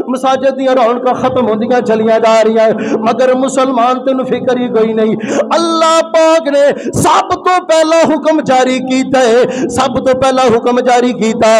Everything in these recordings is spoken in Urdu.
مساجد دیا رونقاں ختم ہوندیاں چلیاں جا رہی ہیں، مگر مسلمان تین فکر ہی کوئی نہیں۔ اللہ پاک نے سب تو پہلا حکم جاری کیتا ہے، سب تو پہلا حکم جاری کیتا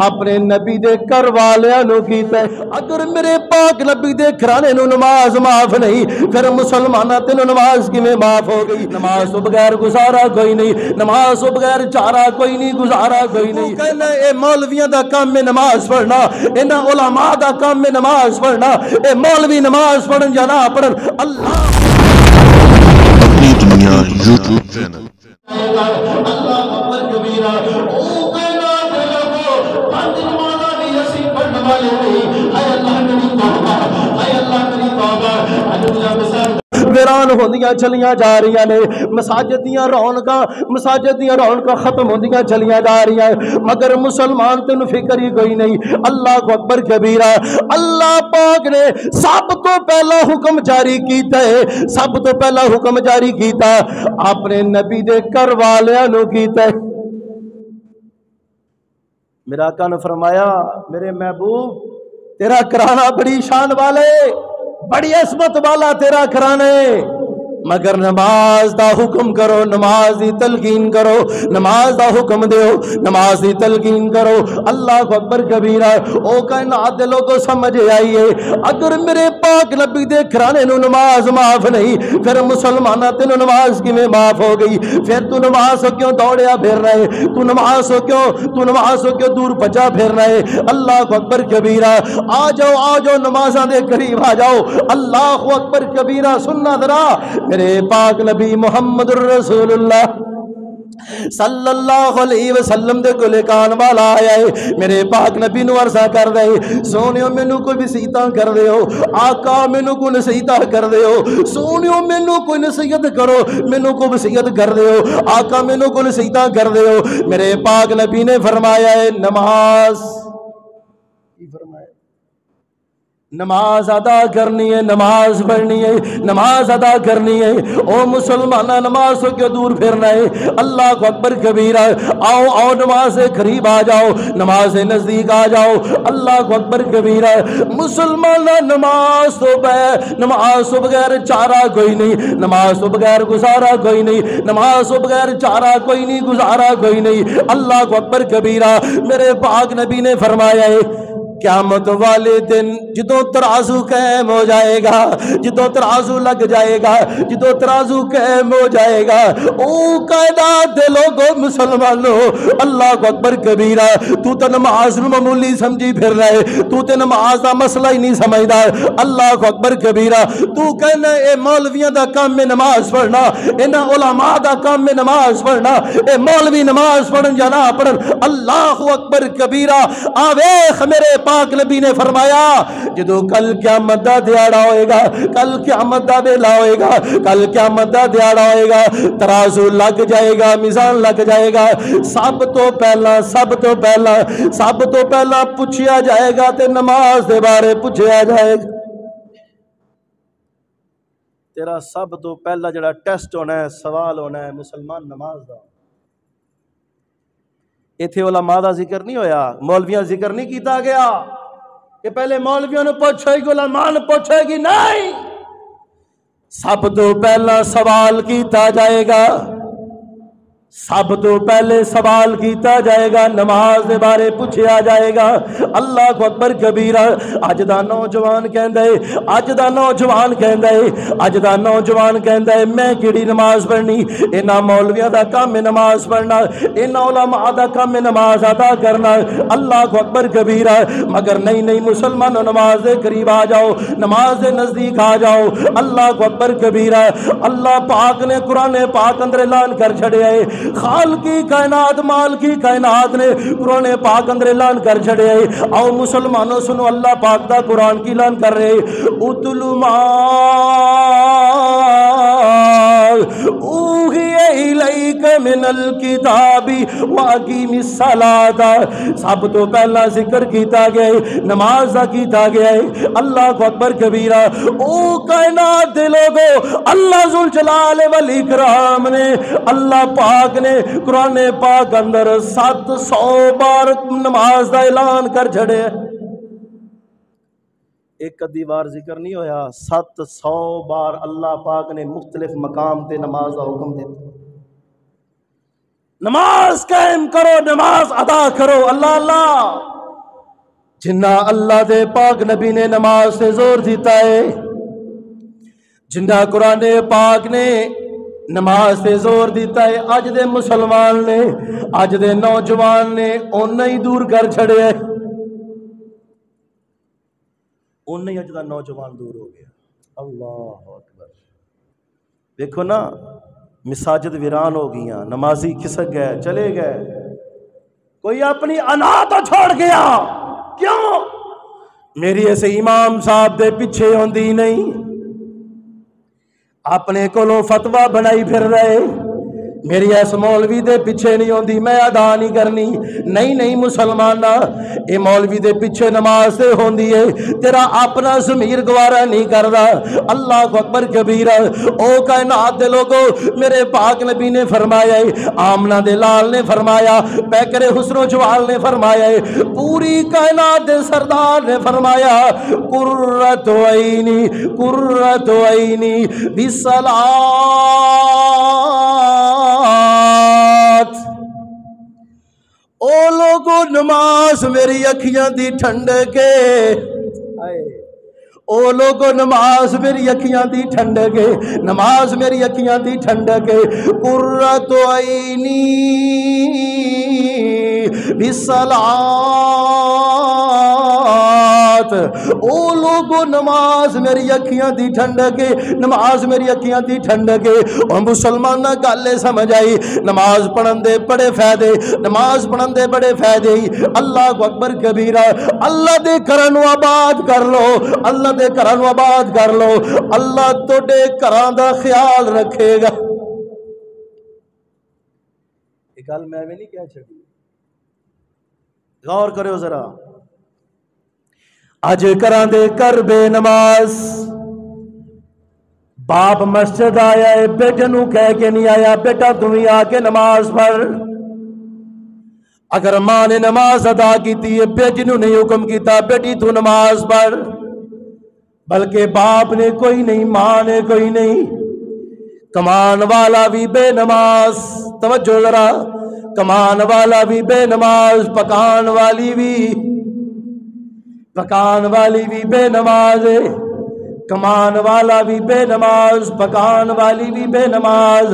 اپنے نبی دے گھر والیاں نو کیتا ہے۔ اگر میرے پاک نبی دے گھرانے نو نماز معاف نہیں، پھر مسلماناں تینوں نماز کیویں معاف ہو گئی؟ نماز تو بغیر گزارا کوئی نہیں، نماز تو بغیر چارہ کوئی نہیں، گزارا کوئی نہیں۔ کہنا اے مولویاں دا کام ہے نماز پڑھنا، انہاں علماء دا کام ہے نماز پڑھنا، اے مولوی نماز پڑھن یا نہ پڑھن، اللہ اپنی دنیا یوٹیوب چینل۔ اللہ اکبر کبیرہ، او کائنات دے لوگو، پانچ نمازاں بھی اسی پڑھن والے نہیں، اے اللہ میری توبہ، اے اللہ میری توبہ، اللہ مثال ویران ہوندیاں چلیاں جا رہی نے، مساجد دیاں رونقاں ختم ہوندیاں چلیاں جا رہی ہیں، مگر مسلمان تین فکر ہی کوئی نہیں۔ اللہ اکبر کبیرہ، اللہ پاک نے سب تو پہلا حکم جاری کیتا ہے، سب تو پہلا حکم جاری کیتا اپنے نبی دے گھر والیاں نو کیتا ہے۔ میرا آقا نے فرمایا میرے محبوب تیرا کرانا بڑی شان والے، بڑی عظمت والا تیرا کرانے، مگر نماز دا حکم کرو، نماز دی تلقین کرو، نماز دا حکم دیو، نماز دی تلقین کرو۔ اللہ اکبر کبیرہ، او کائنات دے لوگوں سمجھ آئیے، اگر میرے پاک نبی دے گھرانے نو نماز معاف نہیں، پھر مسلمانہ تینوں نماز کی میں معاف ہو گئی؟ پھر تو نماز ہو کیوں دوڑیا پھر رہے، تو نماز ہو کیوں دور بچا پھر رہے؟ اللہ اکبر کبیرہ، آ جاؤ نمازاں دے قریب آ جاؤ۔ اللہ اکبر کبیرہ، سننا ذرا میرے پاک نبی محمد الرسول اللہ صلی اللہ علیہ وسلم دے گلے کان والا آیا ہے، میرے پاک نبی نو عرضہ کر دے سونیو مینو کوئی وسیعتاں کر دے ہو، آقا مینو کوئی نصیحتاں کر دے ہو، سونیو مینو کوئی نصیحت کرو، مینو کوئی وسیعت کر دے ہو، آقا مینو کوئی نصیحتاں کر دے ہو۔ میرے پاک نبی نے فرمایا ہے نماز، نماز ادا کرنی ہے، نماز پڑھنی ہے، نماز ادا کرنی ہے۔ او مسلمانہ نماز سے کیوں دور پھرنا ہے؟ اللہ اکبر کبیرہ، آؤ نماز سے قریب آ جاؤ، نماز سے نزدیک آ جاؤ۔ اللہ اکبر کبیرہ، مسلمانہ نماز تو بغیر چارہ کوئی نہیں، نماز تو بغیر گزارا کوئی نہیں، نماز تو بغیر چارہ کوئی نہیں، گزارا کوئی نہیں۔ اللہ اکبر کبیرہ، میرے پاک نبی نے فرمایا ہے قیامت والے دن جدوں ترازو قائم ہو جائے گا، جدوں ترازو لگ جائے گا، جدوں ترازو قائم ہو جائے گا، او کائنات دے لوگو مسلمانوں، اللہ اکبر کبیرہ، تو تے نماز نو معمولی سمجھی پھر رہے، تو تے نماز دا مسئلہ ہی نہیں سمجھدا۔ اللہ اکبر کبیرہ، تو کہنا اے مولویاں دا کام میں نماز پڑھنا، انہاں علماء دا کام میں نماز پڑھنا، اے مولوی نماز پڑھن یا نہ پڑھن۔ اللہ اکبر کبیرہ، آویخ میرے پاک نبی نے فرمایا جدو کل قیامت دا دیاڑا ہوئے گا، کل قیامت دا ویلا ہوئے گا، کل قیامت دا دیاڑا ہوئے گا، ترازو لگ جائے گا، میزان لگ جائے گا، سب تو پہلا پوچھیا جائے گا تے نماز دے بارے پوچھیا جائے گا۔ تیرا سب تو پہلا جڑا ٹیسٹ ہونا ہے، سوال ہونا ہے مسلمان نماز دا۔ ایتھے علماء دا ذکر نہیں ہویا، مولویاں ذکر نہیں کیتا گیا کہ پہلے مولویوں نے پوچھے گی، علماء نے پوچھے گی، نہیں، سب تو پہلا سوال کیتا جائے گا، سب تو پہلے سوال کیتا جائے گا، نماز دے بارے پوچھیا جائے گا۔ اللہ اکبر کبیرہ، اج دا نوجوان کہندا ہے میں کیڑی نماز پڑھنی؟ انہاں مولویاں دا کام ہے نماز پڑھنا، انہاں علماء دا کام ہے نماز ادا کرنا۔ اللہ اکبر کبیرہ، مگر نہیں مسلمانوں، نماز دے قریب آ جاؤ، نماز دے نزدیک آ جاؤ۔ اللہ اکبر کبیرہ، اللہ پاک نے قرآن پاک اندر اعلان کر چھڑیا ہے، خالقی کائنات مالکی کائنات نے قرآن پاک اندر اعلان کر چھڑے ہیں۔ آؤ مسلمانوں سنو، اللہ پاک دا قرآن کی اعلان کر رہے اتلو ما اوحی الیک من الکتاب واقیم الصلاۃ۔ سب تو پہلا ذکر کیتا گیا ہے، نماز دا کیتا گیا ہے۔ اللہ اکبر کبیرہ، او کائنات دے لوگو، اللہ ذوالجلال والاکرام نے، اللہ پاک نے قرآن پاک اندر 700 بار نماز دا اعلان کر چھڑے۔ ایک ادی بار ذکر نہیں ہویا، 700 بار اللہ پاک نے مختلف مقام تے نماز کا حکم دیتا۔ نماز قائم کرو، نماز ادا کرو، اللہ اللہ۔ جنہ اللہ دے پاک نبی نے نماز سے زور دیتا ہے، جنہ قرآن پاک نے نماز سے زور دیتا ہے، اج دے مسلمان نے، اج دے نوجوان نے اونا ہی دور کر چھڑے ہے، اونا ہی اج دا نوجوان دور ہو گیا۔ اللہ اکبر۔ دیکھو نا، مساجد ویران ہو گئیاں، نمازی کھسک گئے، چلے گئے، کوئی اپنی انا تو چھوڑ گیا۔ کیوں؟ میری ایسے امام صاحب دے پیچھے ہوندی نہیں، اپنے کولوں فتویٰ بنائی پھر رہے، میری ایس مولوی دے پیچھے نہیں ہوندی، میں ادا نہیں کرنی۔ نہیں مسلمانہ، اے مولوی دے پیچھے نماز سے ہوندی ہے، تیرا اپنا ضمیر گوارا نہیں کردا۔ اللہ اکبر کبیرہ۔ او کائنات دے لوگو، میرے پاک نبی نے فرمایا ہے، آمنہ دے لال نے فرمایا، پیکر حسن و جوال نے فرمایا ہے، پوری کائنات دے سردار نے فرمایا، قرۃ عینی قرۃ عینی بالصلاۃ۔ او لوگو نماز میری اکھیاں دی ٹھنڈکے، او لوگو نماز میری اکھیاں دی ٹھنڈکے، نماز میری اکھیاں دی ٹھنڈکے، قرۃ عینی بالصلاۃ۔ او لوگو نماز میری اکھیاں دی ٹھنڈکے، نماز میری اکھیاں دی ٹھنڈکے۔ اور مسلمان گل سمجھ آئی، نماز پڑھن دے بڑے فائدے، نماز پڑھن دے بڑے فائدے۔ اللہ اکبر کبیرہ۔ اللہ دے گھراں نوں آباد کر لو، اللہ دے گھراں نوں آباد کر لو، اللہ تواڈے گھراں دا خیال رکھے گا۔ یہ گل میں نہیں کہہ چھڈی، غور کرو ذرا۔ اج کراں دے کر بے نماز، باپ مسجد آیا ہے، بیٹے نو کہہ کے نہیں آیا بیٹا تم ہی آ کے نماز پڑھ۔ اگر ماں نے نماز ادا کیتی ہے، بیٹی نو نہیں حکم کیتا بیٹی تو نماز پڑھ، بلکہ باپ نے کوئی نہیں، ماں نے کوئی نہیں۔ کمان والا بھی بے نماز، توجہ ذرا، کمان والا بھی بے نماز، پکان والی بھی بے نماز ہے، کمان والا بھی بے نماز، پکان والی بھی بے نماز،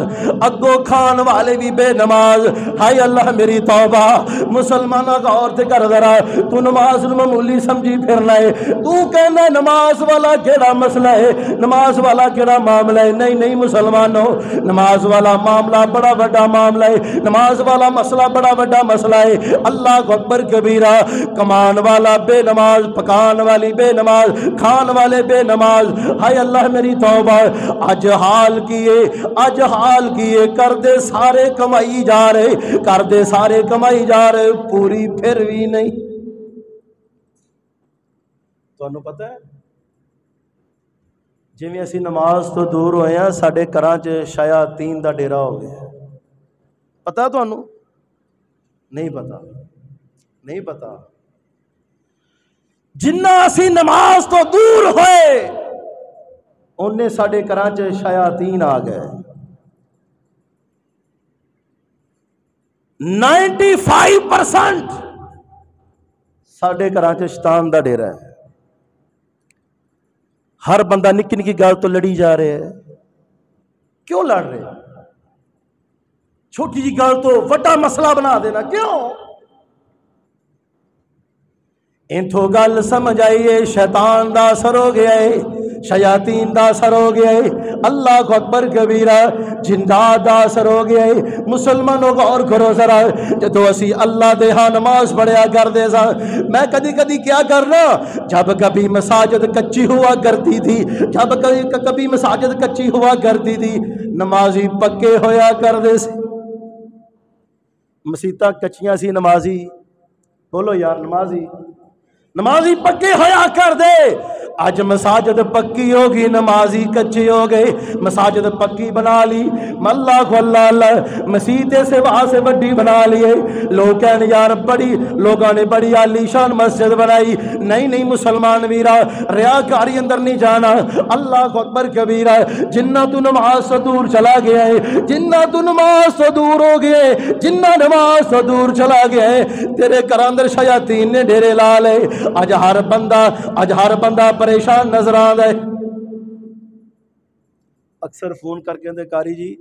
اگو کھان والے بھی بے نماز۔ ہائے اللہ میری توبہ۔ مسلمانہ غور تے کر ذرا، تو نماز معمولی سمجھی پھرنا ہے، تو کہنا نماز والا کیڑا مسئلہ ہے، نماز والا کیڑا معاملہ ہے۔ نہیں مسلمانوں، نماز والا معاملہ بڑا بڑا معاملہ ہے، نماز والا مسئلہ بڑا بڑا مسئلہ ہے۔ اللہ اکبر کبیرہ۔ کمان والا بے نماز، پکان والی بے نماز، کھان والے بے نماز۔ ہائے اللہ میری توبہ۔ اج حال کیے کردے سارے کمائی جا رہے، پوری پھر بھی نہیں۔ تانوں پتہ ہے جویں اسی نماز تو دور ہوئے ہیں، ساڈے گھراں چ شیاطین دا ڈیرا ہو گیا۔ پتہ تانوں؟ نہیں پتہ۔ جنہ اسی نماز تو دور ہوئے انہیں ساڈے گھراں چ شیاطین آ گئے۔ 95% ساڈے گھراں چ شیطان دا ڈیرا ہے۔ ہر بندہ نکی نکی گل تو لڑی جا رہے ہے۔ کیوں لڑ رہے؟ چھوٹی جی گل تو وڈا مسئلہ بنا دینا کیوں؟ انتھو گل سمجھ آئیے، شیطان دا اثر ہو گیا ہے، شیاطین دا اثر ہو گیا ہے، اللہ اکبر کبیرہ، جنات دا اثر ہو گیا ہے۔ مسلمانوں غور کرو ذرا، جدو اسی اللہ دے ہاں نماز پڑھیا کر دے سا، میں کدی کیا کرنا، جب کبھی مساجد کچی ہوا کرتی تھی، نمازی پکے ہویا کر دے سے، مسیتاں کچیاں سی، نمازی بولو یار، نمازی پکے ہویا کر دے۔ آج مساجد پکی ہوگی، نمازی کچے ہو گئے. مساجد پکی بنا لی، اللہ کو اللہ اللہ، مسیح سے وہاں سے بڑی بنا لیے. لوگ کہنے یار بڑی، لوگوں نے بڑی عالی شان مسجد بنائی. نہیں نہیں مسلمان ویرا، ریاکاری اندر نہیں جانا. اللہ کو اکبر کبیرہ. جنہ تو نماز سے دور چلا گیا ہے، جنہ تو نماز سے دور ہو گئے، جنہ نماز سے دور چلا گیا ہے، تیرے گھر اندر شیاطین نے ڈیرے لا لے. اج ہر بندہ پریشان نظر آندا ہے. اکثر فون کر کے کہندے قاری جی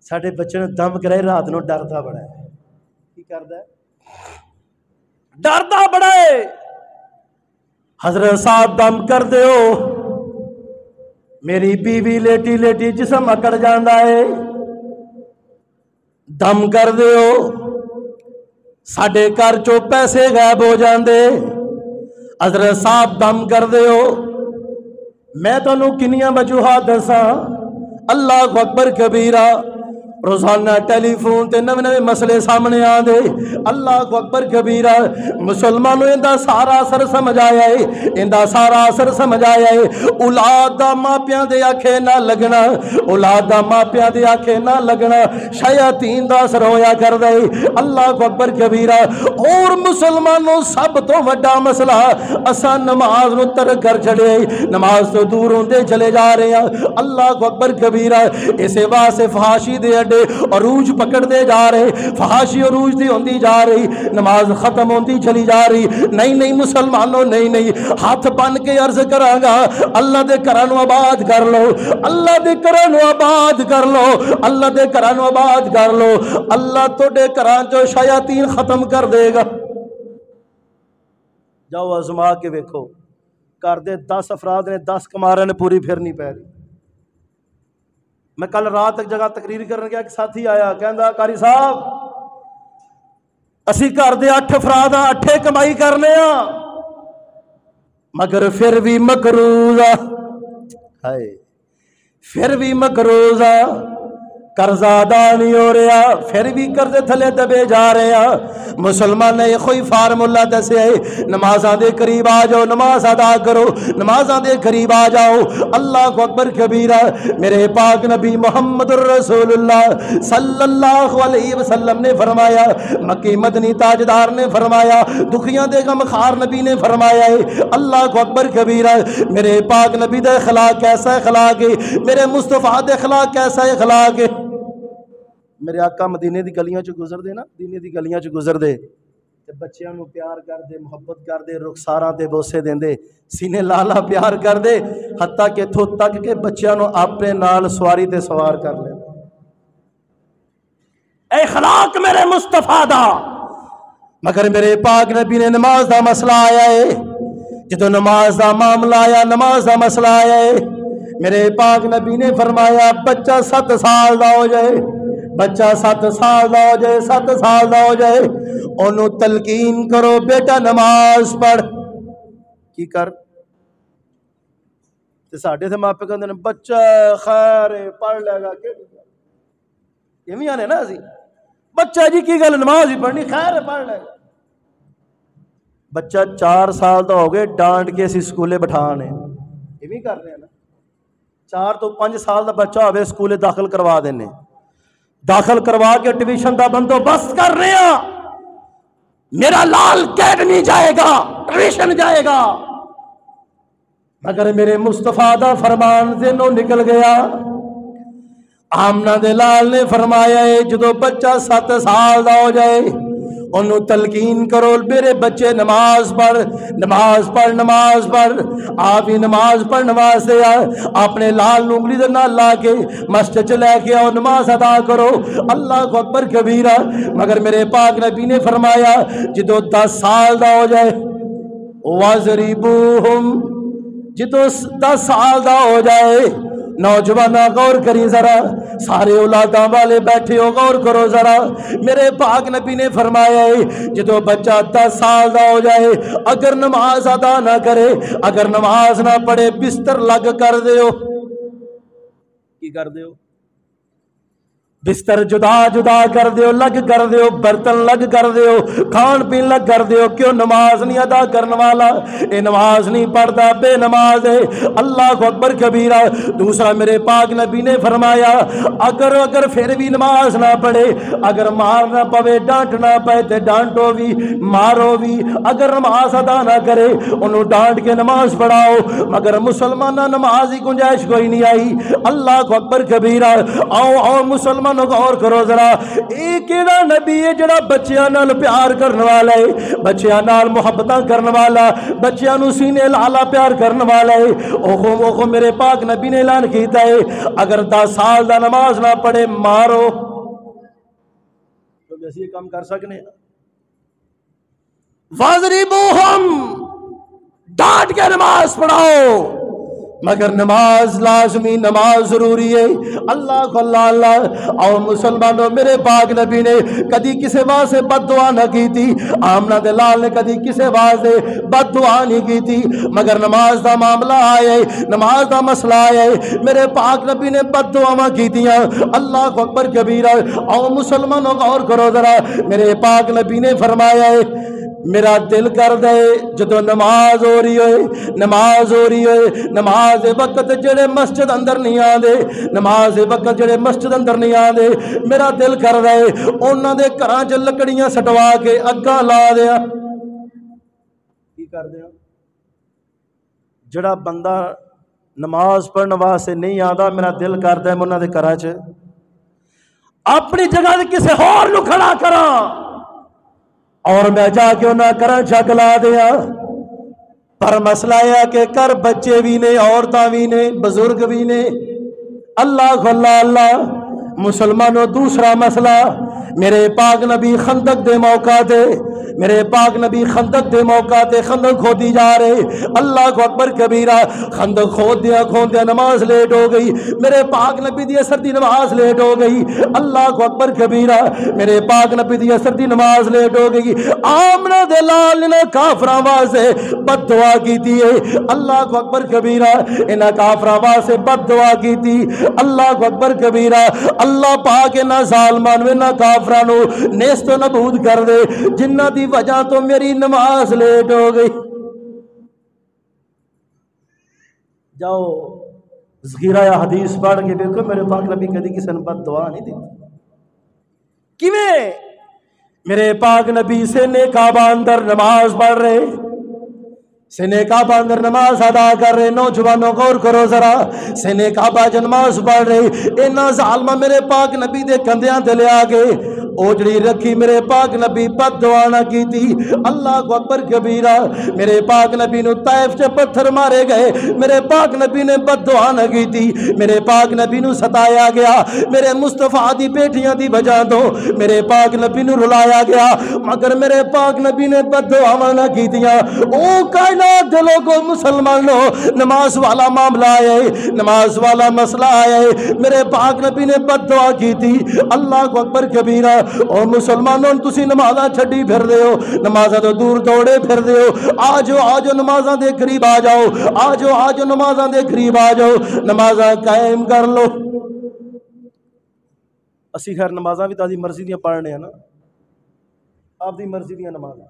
ساڈے بچے نے دم کرائے، رات نو ڈردا بڑا ہے. کی کردا ہے؟ ڈردا بڑا ہے. حضرت صاحب دم کر دیو، میری بیوی لیٹی لیٹی جسم اکڑ جاندا ہے. دم کر دیو، ساڈے گھر چوں پیسے غائب ہو جاندے. حضرت صاحب دم کر دیو. میں تانوں کنیاں وجوہات دساں. اللہ کو اکبر کبیرہ. روزانہ ٹیلی فون تے نویں نویں مسئلے سامنے آندے. اللہ کو اکبر کبیرہ. مسلمانوں اندا سارا اثر سمجھ آیا ہے، اندا سارا اثر سمجھ آیا ہے. اولاد دا ماپیاں دے آکھے نہ لگنا، اولاد دا ماپیاں دے آکھے نہ لگنا شیاطین دا اثر ہویا کر دے. اللہ کو اکبر کبیرہ. اور مسلمانوں سب تو وڈا مسئلہ اساں نماز نو ترک کر چھڑے، نماز تو دور ہوندے چلے جا رہے ہیں. اللہ کو اکبر کبیرہ. اسے واسطے فحاشی دے اڈے عروج پکڑ دے جا رہے، فحاشی عروج دی ہوندی جا رہی، نماز ختم ہوندی چلی جا رہی. نہیں نہیں مسلمانوں، نہیں نہیں، ہاتھ بن کے عرض کراں گا اللہ دے گھراں نو آباد کر لو، اللہ دے گھراں نو آباد کر لو، اللہ دے گھراں نو آباد کر لو. اللہ تواڈے گھراں چوں شیاطین ختم کر دے گا. جاؤ آزما کے ویکھو، گھر دے 10 افراد نے 10 کمارے نے پوری پھرنی پی رہی. میں کل رات ایک جگہ تقریر کرنے گیا، ایک ساتھی آیا کہندا قاری صاحب اسی گھر دے 8 افراد ہاں، 8 کمائی کرنے ہاں مگر پھر بھی مقروض آ، ہائے پھر بھی مقروض آ، قرضہ ادا نہیں ہو رہا، پھر بھی قرضے تھلے دبے جا رہے ہیں. مسلمان نے کوئی فارمولہ دسے ہے، نمازاں دے قریب آ جاؤ، نماز ادا کرو، نمازاں دے قریب آ جاؤ. اللہ کو اکبر کبیرہ. میرے پاک نبی محمد الرسول اللہ صلی اللہ علیہ وسلم نے فرمایا، مکی مدنی تاجدار نے فرمایا، دکھیاں دے غم خار نبی نے فرمایا ہے. اللہ کو اکبر کبیرہ. میرے پاک نبی دا اخلاق کیسا اخلاق ہے، میرے مصطفیٰ دے اخلاق کیسا اخلاق ہے. میرے آقا مدینے دی گلیاں چ گزر دے نا، مدینے دی گلیاں چ گزر دے تے بچیاں نو پیار کر دے، محبت کر دے، رخساراں تے بوسے دیندے، سینے لالا پیار کر دے، حتیٰ کہ اتھوں تک کہ بچیاں نو اپنے نال سواری تے سوار کر لے. اے اخلاق میرے مصطفیٰ دا. مگر میرے پاک نبی نے نماز دا مسئلہ آیا ہے، جدو نماز دا معاملہ آیا، نماز دا مسئلہ آیا ہے، میرے پاک نبی نے فرمایا بچہ 7 سال دا ہو جائے، بچہ 7 سال دا ہو جائے، 7 سال دا ہو جائے، انہوں تلقین کرو بیٹا نماز پڑھ. کی کر تے ساڈے تے ماپے کہندے نے بچہ خیر پڑھ لے گا، کہ ایویں آنے نا اسی بچہ جی کی گل نماز ہی پڑھنی، خیر پڑھ لے گا. بچہ 4 سال دا ہو گئے، ڈانٹ کے اسی سکولے بٹھانے ایویں کر رہے ہیں نا. 4 تو 5 سال دا بچہ ہوئے سکولے داخل کروا دینے، داخل کروا کے ٹیوشن دا بندوبست کر رہے ہیں. میرا لال اکیڈمی جائے گا، ٹیوشن جائے گا. مگر میرے مصطفیٰ دا فرمان ذہنوں نکل گیا. آمنہ دے لال نے فرمایا ہے جدو بچہ 7 سال دا ہو جائے انہوں تلقین کرو میرے بچے نماز پڑھ، نماز پڑھ، نماز پڑھ. آپ ہی نماز پڑھنے واسطے اپنے لال انگلی دے نال لا کے مسجد چ لے کے آؤ، نماز ادا کرو. اللہ کو اکبر کبیرہ. مگر میرے پاک نبی نے فرمایا جدو 10 سال دا ہو جائے وَضْرِبُوهُمْ، جدو 10 سال دا ہو جائے. نوجوانہ غور کری ذرا، سارے اولاداں والے بیٹھے ہو غور کرو ذرا. میرے پاک نبی نے فرمایا ہے جدو بچہ 10 سال دا ہو جائے اگر نماز ادا نہ کرے، اگر نماز نہ پڑھے، بستر لگ کر دیو. کی کر دیو؟ بستر جدا جدا کر دیو، لگ کر دیو، برتن لگ کر دیو، کھان پین لگ کر دیو. کیوں؟ نماز نہیں ادا کرنے والا، اے نماز نہیں پڑھتا، بے نماز ہے. اللہ اکبر کبیرہ. دوسرا میرے پاک نبی نے فرمایا اگر پھر بھی نماز نہ پڑھے، اگر مارنا پوے ڈانٹنا پے تے ڈانٹو بھی مارو بھی، اگر نماز ادا نہ کرے انہوں ڈانٹ کے نماز پڑھاؤ، مگر مسلمانہ نماز ہی گنجائش کوئی نہیں آئی. اللہ اکبر کبیرہ. آؤ مسلمان غور کرو ذرا، ایک کیڑا نبی ہے جڑا بچیاں نال پیار کرنے والا ہے، بچیاں نال محبتاں کرنے والا، بچیاں نو سینے لالا پیار کرنے والا ہے. اوہو میرے پاک نبی نے اعلان کیتا ہے اگر 10 سال دا نماز نہ پڑھے مارو. تو اسی یہ کام کر سکنے ہیں، واضربوہم، ڈانٹ کے نماز پڑھاؤ، مگر نماز لازمی، نماز ضروری ہے. اللہ اللہ. اور مسلمانوں میرے پاک نبی نے کدی کسی واسطے بد دعا نہ کی تھی، آمنہ دے لال نے کدی کسی واسطے بد دعا نہیں کی تھی، مگر نماز دا معاملہ آئے، نماز دا مسئلہ آئے، میرے پاک نبی نے بد دعا کی تھیاں. اللہ اکبر کبیرہ. اور مسلمانوں غور کرو ذرا، میرے پاک نبی نے فرمایا ہے میرا دل کر دے جدو نماز ہو رہی ہوئے، نماز ہو رہی ہوئے، نماز وقت جڑے مسجد اندر نہیں آدھے، نماز وقت جڑے مسجد اندر نہیں آدھے، میرا دل کر دے انہاں دے گھراں چ لکڑیاں سٹوا کے اگاں لا دیا. کی کر دیا؟ جڑا بندہ نماز پڑھنے واسطے نہیں آتا، میرا دل کردا ہے میں انہاں دے گھراں چ اپنی جگہ تے کسے ہور نو کھڑا کراں اور میں جا کے انہاں کرا چھک لا دیا. پر مسئلہ ہے کہ کر بچے بھی نے، عورتاں بھی نے، بزرگ بھی نے. اللہ اللہ. مسلمانوں دوسرا مسئلہ، میرے پاک نبی خندق دے موقع تے، میرے پاک نبی خندق دے موقع تے خندق کھودی جا رہے. اللہ کو اکبر کبیرہ. خندق کھودیا نماز لیٹ ہو گئی، میرے پاک نبی دی اثر دی نماز لیٹ ہو گئی. اللہ کو اکبر کبیرہ. میرے پاک نبی دی اثر دی نماز لیٹ ہو گئی. آمنہ دے لال نے کافراں واسطے بد دعا کیتی ہے. اللہ کو اکبر کبیرہ. انہاں کافراں واسطے بد دعا کیتی. اللہ کو اکبر کبیرہ. اللہ پاک انہاں ظالماں نو، انہاں کافراں نو نیست و نابود کر دے جنہاں دی وجہ تو میری نماز لیٹ ہو گئی. جاؤ ذخیرہ حدیث پڑھ کے دیکھو میرے پاک نبی کدی کسی نے بد دعا نہیں دی. کیویں؟ میرے پاک نبی سے کعبہ اندر نماز پڑھ رہے، سنے کعبہ اندر نماز ادا کر رہے. نوجوانوں غور کرو ذرا، سنے کعبہ جو نماز پڑھ رہے، اینا ظالمہ میرے پاک نبی دے کندیاں تے لے آگے اوجڑی رکھی. میرے پاک نبی بد دعا نہ کی تھی. اللہ کو اکبر کبیرہ. میرے پاک نبی نو طائف چ پتھر مارے گئے، میرے پاک نبی نے بد دعا نہ کی تھی. میرے پاک نبی نو ستایا گیا، میرے مصطفیٰ دی بیٹیاں دی وجہ تو میرے پاک نبی نو رلایا گیا، مگر میرے پاک نبی نے بد دعا نہ کی تھیاں. او کائنات دے لوگو مسلمانوں، نماز والا معاملہ آیا ہے، نماز والا مسئلہ آیا ہے، میرے پاک نبی نے بد دعا کی تھی. اللہ کو اکبر کبیرہ. اور مسلمانوں تسی نمازاں چھڈی پھر دے ہو، نمازاں تو دور دوڑے پھر دے ہو. آجو نمازاں دے قریب آ جاؤ، آجو نمازاں دے قریب آ جاؤ، نمازاں قائم کر لو. اسی خیر نمازاں بھی تازی مرضی دیاں پڑھنے ہیں نا، آپ دی مرضی دیاں نمازاں،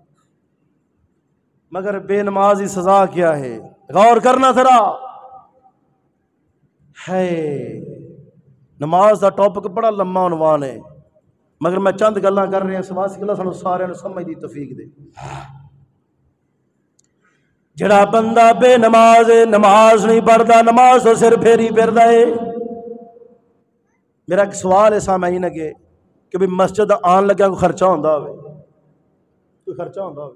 مگر بے نمازی سزا کیا ہے؟ غور کرنا ذرا ہے. نماز دا ٹاپک بڑا لمبا عنوان ہے، مگر میں چند گلاں کر رہے ہیں سواس کہ اللہ سانو سارے سمجھ دی توفیق دے. جڑا بندہ بے نماز ہے، نماز نہیں پڑھتا، نماز تو سر پھیری پھردا ہے. میرا ایک سوال ہے سامعین اگے کہ بھی مسجد آن لگا کوئی خرچہ ہوندا ہوے، کوئی خرچہ ہوندا ہوے؟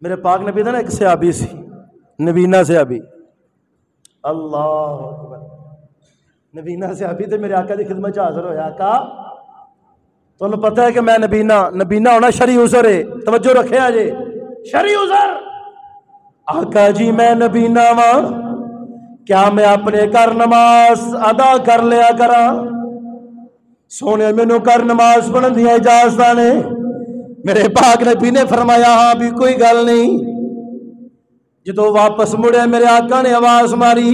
میرے پاک نبی دا نا ایک صحابی سی، نبینا صحابی. اللہ اکبر. نبینا صحابی تے میرے آقا دی خدمت حاضر ہویا. آقا تمہیں پتہ ہے کہ میں نبینا ہونا شرعی عذر ہے، توجہ رکھے آجے، شرعی عذر. آقا جی میں نبینا ہاں، کیا میں اپنے گھر نماز ادا کر لیا کراں؟ سونے مینوں گھر نماز پڑھن دی اجازت نے؟ میرے پاک نبی نے فرمایا ہاں بھی کوئی گل نہیں. جدو واپس مڑے میرے آقا نے آواز ماری،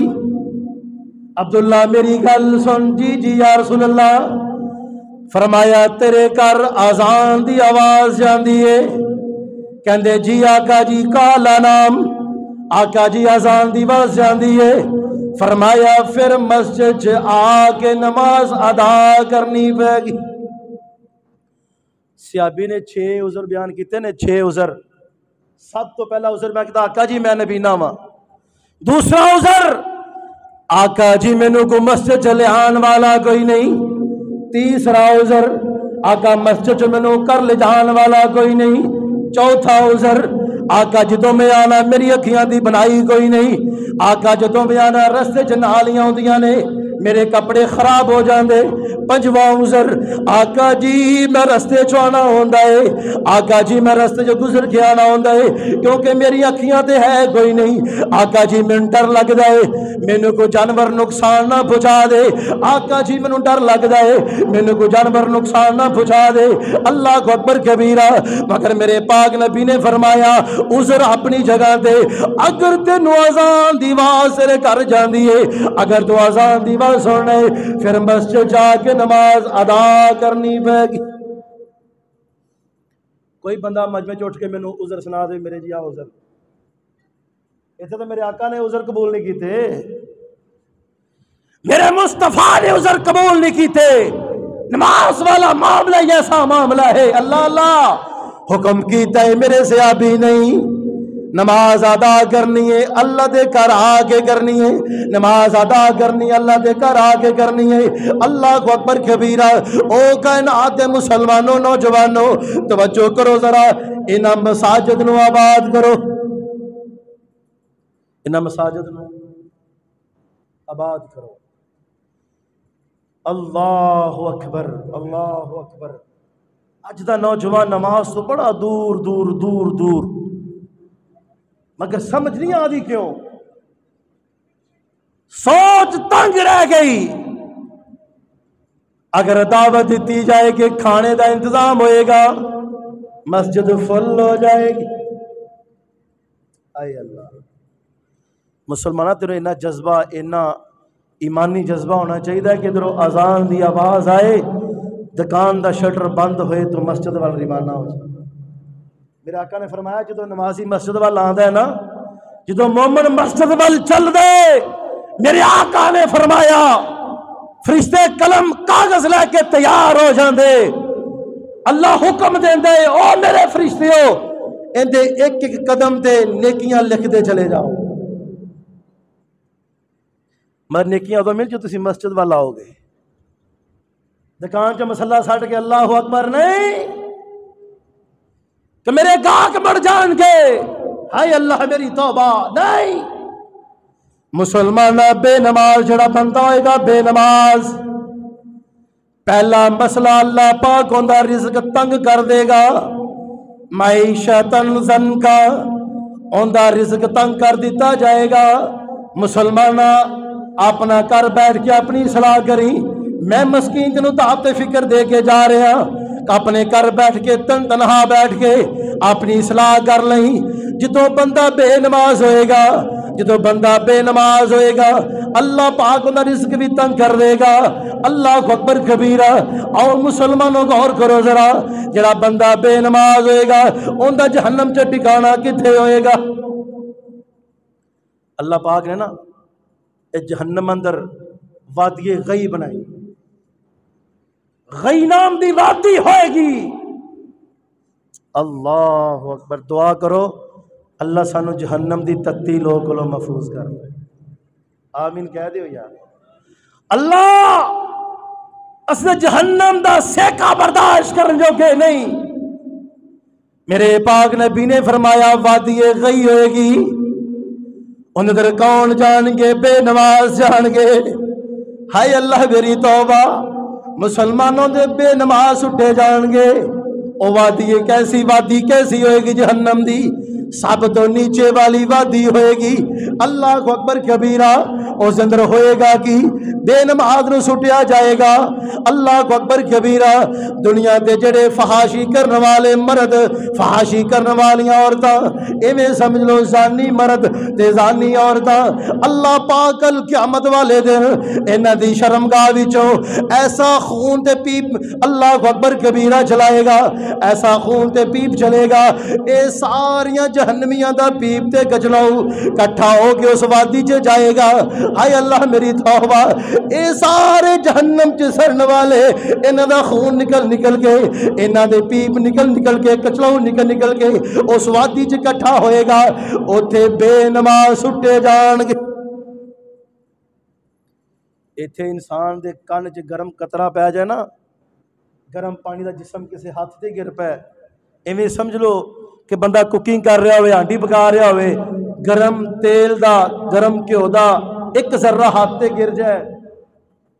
عبداللہ میری گل سن. جی جی یا رسول اللہ. فرمایا تیرے گھر اذان دی آواز جاندی ہے؟ کہندے جی آقا جی کالا نام. آقا جی اذان دی آواز جاندی ہے. فرمایا پھر مسجد چ آ کے نماز ادا کرنی پے گی. صحابی نے 6 عذر بیان کیتے نے. 6 عذر. سب تو پہلا عذر میں کہتا آقا جی میں نبی نہ ہاں. دوسرا عذر آقا جی مینوں کو مسجد چ لے آن والا کوئی نہیں. تیسرا عذر آقا مسجد چ مینوں کر لے جان والا کوئی نہیں. چوتھا عذر آقا جدوں میں آنا میری اکھیاں دی بنائی کوئی نہیں. آقا جدوں میں آنا رستے چ نالیاں ہوندیاں نے میرے کپڑے خراب ہو جاندے. پنجواں عذر آقا جی میں رستے چ آنا ہوندا ہے. آقا جی میں رستے چ گزر کے آنا ہوندا ہے کیونکہ میری اکھیاں تے ہے کوئی نہیں. آقا جی مینوں ڈر لگدا ہے مینوں کوئی جانور نقصان نہ پہنچا دے. آقا جی مینوں ڈر لگدا ہے مینوں کوئی جانور نقصان نہ پہنچا دے. اللہ کو اکبر کبیرہ. مگر میرے پاک نبی نے فرمایا عذر اپنی جگہ تے. اگر تینوں اذان دی آواز تیرے گھر جاندی ہے اگر تو اذان دی آواز سننا ہے پھر مسجد جا کے نماز ادا کرنی پے گی. کوئی بندہ مجمع چ اٹھ کے مینوں عذر سنا دے میرے جی عذر. ایتھے تو میرے آقا نے عذر قبول نہیں کیتے. میرے مصطفیٰ نے عذر قبول نہیں کیتے. نماز والا معاملہ ایسا معاملہ ہے اللہ اللہ حکم کیتا ہے میرے سے ابھی نہیں. نماز ادا کرنی ہے اللہ دے گھر آ کے کرنی ہے. نماز ادا کرنی اللہ دے گھر آ کے کرنی ہے. اللہ کو اکبر کبیرہ. او کائنات دے مسلمانوں نوجوانوں توجہ کرو ذرا. انہاں مساجد نو آباد کرو. انہاں مساجد نو آباد کرو. اللہ اکبر اللہ اکبر. اج دا نوجوان نماز تو بڑا دور دور دور دور مگر سمجھ نہیں آتی کیوں. سوچ تنگ رہ گئی. اگر دعوت دیتی جائے کہ کھانے دا انتظام ہوئے گا مسجد فل ہو جائے گی. اے اللہ مسلمانہ تیرے اینا جذبہ اینا ایمانی جذبہ ہونا چاہیے کہ ادھروں اذان دی آواز آئے دکان دا شٹر بند ہوئے تو مسجد وال روانہ ہو جائے. میرے آقا نے فرمایا جدو نمازی مسجد وال آندا ہے نا جدو مومن مسجد وال چل دے میرے آقا نے فرمایا فرشتے قلم کاغذ لے کے تیار ہو جاندے. اللہ حکم دیندے او میرے فرشتیو اندے ایک ایک قدم تے نیکیاں لکھ دے چلے جاؤ. مگر نیکیاں ادو مل جو تسی مسجد وال آؤ گے. دکان چ مسلح سٹ کے اللہ اکبر نہیں کہ میرے گاہک بڑھ جان گے ہائے اللہ میری توبہ نہیں. مسلمان بے نماز جڑا بندہ ہوئے گا بے نماز پہلا مسئلہ اللہ پاک ہوندا رزق تنگ کر دے گا. معیشتاً زن کا ہوندا رزق تنگ کر دیتا جائے گا. مسلمانہ اپنا کر بیٹھ کے اپنی اصلاح کری. میں مسکین تینوں دعوت فکر دے کے جا رہا اپنے گھر بیٹھ کے تنہا بیٹھ کے اپنی اصلاح کر لیں. جدوں بندہ بے نماز ہوئے گا جدوں بندہ بے نماز ہوئے گا اللہ پاک انہاں رزق بھی تنگ کر دے گا. اللہ کو اکبر کبیرہ. اور مسلمانوں غور کرو ذرا جڑا بندہ بے نماز ہوئے گا اوندا جہنم چ ٹھکانہ کتھے ہوئے گا. اللہ پاک نے نا اے جہنم اندر وادی غی بنائی. غی نام دی وادی ہوئے گی. اللہ اکبر. دعا کرو اللہ سانو جہنم دی تتی لوگ کو محفوظ کر لے. آمین کہہ دیو یار. اللہ اسے جہنم دا سیکا برداشت کرن جو کہ نہیں. میرے پاک نبی نے فرمایا وادی غی ہوئے گی. ان در کون جان گے بے نماز جان گے. ہائے اللہ میری توبہ. مسلمانوں دے بے نماز اٹھے جان گے. او وادی کیسی کیسی ہوئے گی جہنم دی. سب تو نیچے والی وادی ہوئے گی. اللہ کو اکبر کبیرہ. اس اندر ہوئے گا کہ بے نماز نو سٹیا جائے گا۔ اللہ کو اکبر کبیرہ۔ دنیا دے جڑے فحاشی کرنے والے مرد، فحاشی کرنے والی عورتاں، ایویں سمجھ لو زانی مرد تے زانی عورتاں، اللہ پاک کل قیامت والے دن انہاں دی شرمگاہ وچوں ایسا خون تے پیپ اللہ کو اکبر کبیرہ چلائے گا، ایسا خون تے پیپ چلے گا، اے ساریاں جہنمیاں دا پیپ تے کچلاؤ کٹھا ہو کے اس وادی چ جائے گا۔ ہائے اللہ میری توبہ، اے سارے جہنم چ سڑن والے انہاں دا خون نکل کے، انہاں دے پیپ نکل کے، کچلاؤ نکل کے اس وادی چ کٹھا ہوئے گا، اوتھے بے نماز سٹے جان گے۔ ایتھے انسان دے کان چ گرم قطرہ پہ جائے نا، گرم پانی دا جسم کسی ہاتھ تے گر پے، ایویں سمجھ لو کہ بندہ کوکنگ کر رہا ہوئے، ہانڈی پکا رہا ہوئے، گرم تیل دا گرم گھیو دا ایک ذرہ ہاتھ تے گر جائے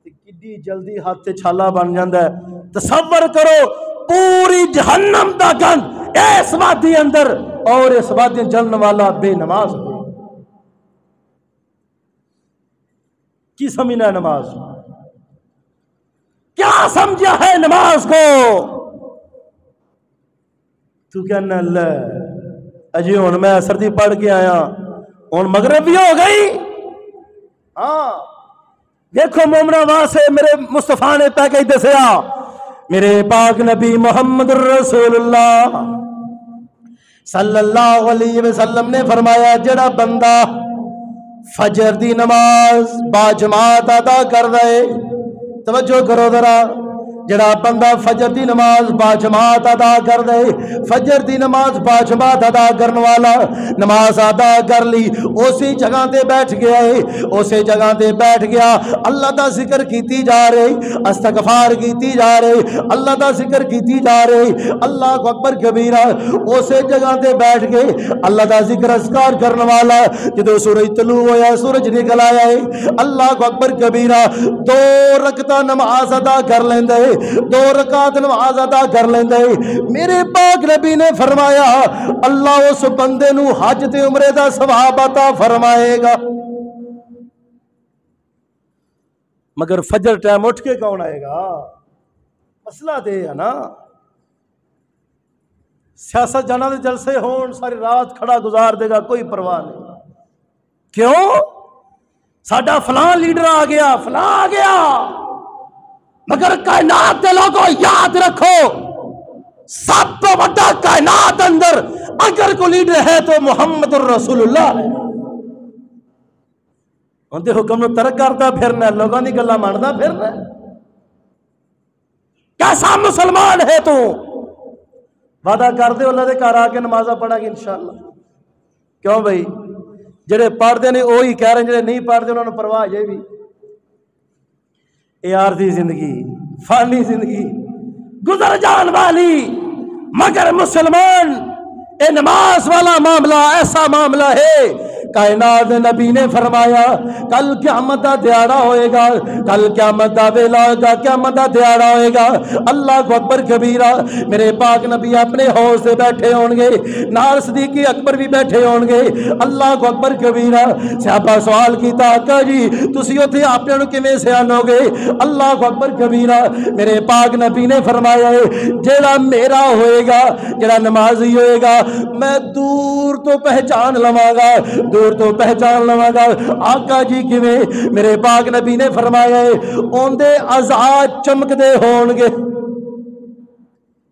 تے کڈی جلدی ہاتھ تے چھالا بن جاندا ہے۔ تصور کرو پوری جہنم دا گند اس وادی اندر، اور اس وادی جلن والا بے نماز ہو۔ کی سمجھنا ہے نماز؟ کیا سمجھا ہے نماز کو؟ تو کہنا اللہ اجی ہن میں سردی پڑھ کے آیا، ہن مغرب بھی ہو گئی۔ ہاں دیکھو مومنا وہاں سے میرے مصطفیٰ نے پہ کہی دسیا، میرے پاک نبی محمد رسول اللہ صلی اللہ علیہ وسلم نے فرمایا، جڑا بندہ فجر دی نماز با جماعت ادا کر دے، توجہ کرو ذرا، جڑا بندہ فجر دی نماز با جماعت ادا کر دے، فجر دی نماز با جماعت ادا کرنے والا نماز ادا کر لی، اسی جگہ تے بیٹھ گیا ہے، اسی جگہ تے بیٹھ گیا، اللہ دا ذکر کیتی جا رہی، استغفار کیتی جا رہی، اللہ دا ذکر کیتی جا رہی، اللہ کو اکبر کبیرہ، اسی جگہ تے بیٹھ کے اللہ دا ذکر اذکار کرنے والا جدو سورج طلوع ہویا، سورج نکل آیا ہے، اللہ کو اکبر کبیرہ 2 رکعتاں نماز ادا کر لیندے، 2 رکعت نماز ادا کر لیندے۔ میرے پاک نبی نے فرمایا اللہ اس بندے نو حج تے عمرے دا ثواب عطا فرمائے گا۔ مگر فجر ٹائم اٹھ کے کون آئے گا؟ مسئلہ دے ہے نا، سیاست جانا دے جلسے ہون ساری رات کھڑا گزار دے گا، کوئی پرواہ نہیں۔ کیوں؟ ساڈا فلاں لیڈر آ گیا، فلاں آ گیا، مگر کائنات دے لوگوں یاد رکھو سب تو بڑا کائنات اندر اگر کوئی لیڈر ہے تو محمد الرسول اللہ ہے۔ ان دے حکم نو ترک کرتا پھرنا، لوگوں دی گلاں ماندا پھرنا، کیسا مسلمان ہے تو؟ وعدہ کر دے اللہ دے گھر آ کے نمازاں پڑھا گے انشاءاللہ۔ کیوں بھائی؟ جڑے پڑھتے نے وہی کہہ رہے ہیں، جڑے نہیں پڑھتے انہوں نے پرواہ یہ بھی، اے عارضی زندگی، فانی زندگی گزر جان والی، مگر مسلمان اے نماز والا معاملہ ایسا معاملہ ہے، کائنات نبی نے فرمایا کل قیامت دا دیہڑا ہوئے گا، کل قیامت دا ویلا ہوئے گا، قیامت دا دیہڑا ہوئے گا، اللہ کو اکبر کبیرہ، میرے پاک نبی اپنے حوض سے بیٹھے ہون گے، نال صدیق اکبر بھی بیٹھے ہون گے، اللہ کو اکبر کبیرہ۔ صحابہ سوال کیتا آقا جی تسی اوتھے اپنے نو کیویں سیانو گے؟ اللہ کو اکبر کبیرہ، میرے پاک نبی نے فرمایا ہے جیڑا میرا ہوئے گا، جیڑا نمازی ہوئے گا، میں دور تو پہچان لواں گا، دور تو پہچان لواں گا۔ آقا جی کیویں؟ میرے پاک نبی نے فرمایا ہے اون دے اعضاء چمک دے ہون گے،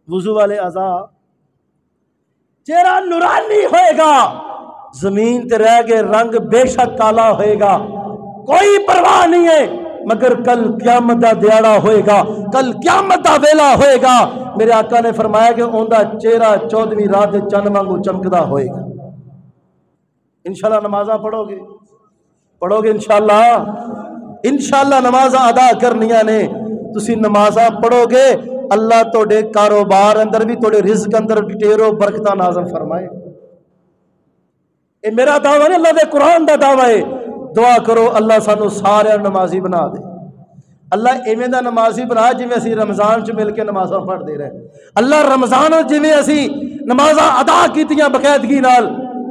وضو والے اعضاء، چہرہ نورانی ہوئے گا، زمین تے رہ کے رنگ بے شک کالا ہوئے گا، کوئی پرواہ نہیں ہے، مگر کل قیامت دا دیہڑا ہوئے گا، کل قیامت دا ویلا ہوئے گا، میرے آقا نے فرمایا کہ اون دا چہرہ 14ویں رات دے چند وانگو چمکدا ہوئے گا۔ انشاءاللہ نمازاں پڑھو گے انشاءاللہ نمازاں ادا کرنیاں نے، تسی نمازاں پڑھو گے، اللہ توڑے کاروبار اندر بھی توڑے رزق اندر ٹیرو برکتہ نازل فرمائے۔ اے میرا دعویٰ نہیں، اللہ دے قرآن دا دعویٰ ہے۔ دعا کرو اللہ سانو سارے نمازی بنا دے، اللہ ایویں دا نمازی بنا جویں اسی رمضان چ مل کے نمازاں پڑھ دے رہے، اللہ رمضان جویں اسی نمازاں ادا کیتیاں باقاعدگی نال،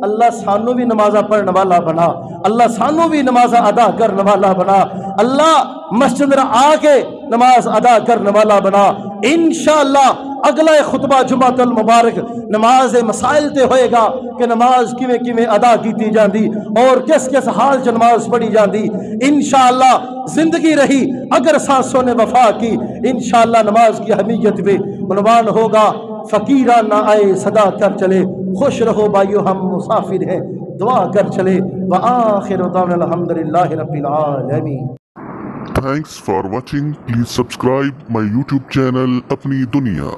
اللہ سانو بھی نمازہ پڑھنے والا بنا، اللہ سانو بھی نمازہ ادا کرنے والا بنا، اللہ مسجد آ کے نماز ادا کرنے والا بنا۔ انشاءاللہ اگلا خطبہ جمعۃ المبارک نماز مسائل تے ہوئے گا کہ نماز کیویں کیویں ادا کیتی جاندی اور کس کس حال چ نماز پڑھی جاندی۔ انشاءاللہ زندگی رہی اگر سانسوں نے وفا کی، انشاءاللہ نماز کی اہمیت پہ عنوان ہوگا فقیران نہ آئے صدا کر چلے، خوش رہو بھائیو ہم مسافر ہیں دعا کر چلے۔ وآخر دعوانا الحمدللہ رب العالمین۔ Thanks for watching. Please subscribe my YouTube channel Apni Duniya.